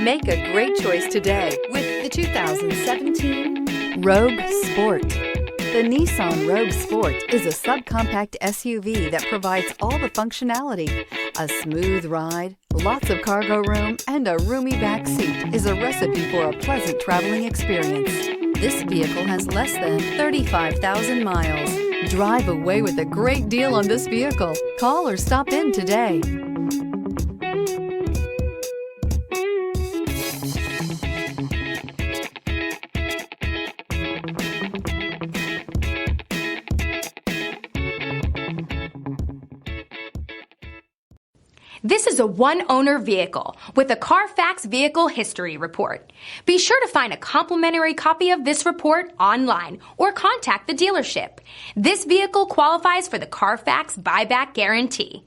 Make a great choice today with the 2017 Rogue Sport. The Nissan Rogue Sport is a subcompact SUV that provides all the functionality. A smooth ride, lots of cargo room, and a roomy back seat is a recipe for a pleasant traveling experience. This vehicle has less than 35,000 miles. Drive away with a great deal on this vehicle. Call or stop in today. This is a one-owner vehicle with a Carfax Vehicle History Report. Be sure to find a complimentary copy of this report online or contact the dealership. This vehicle qualifies for the Carfax Buyback Guarantee.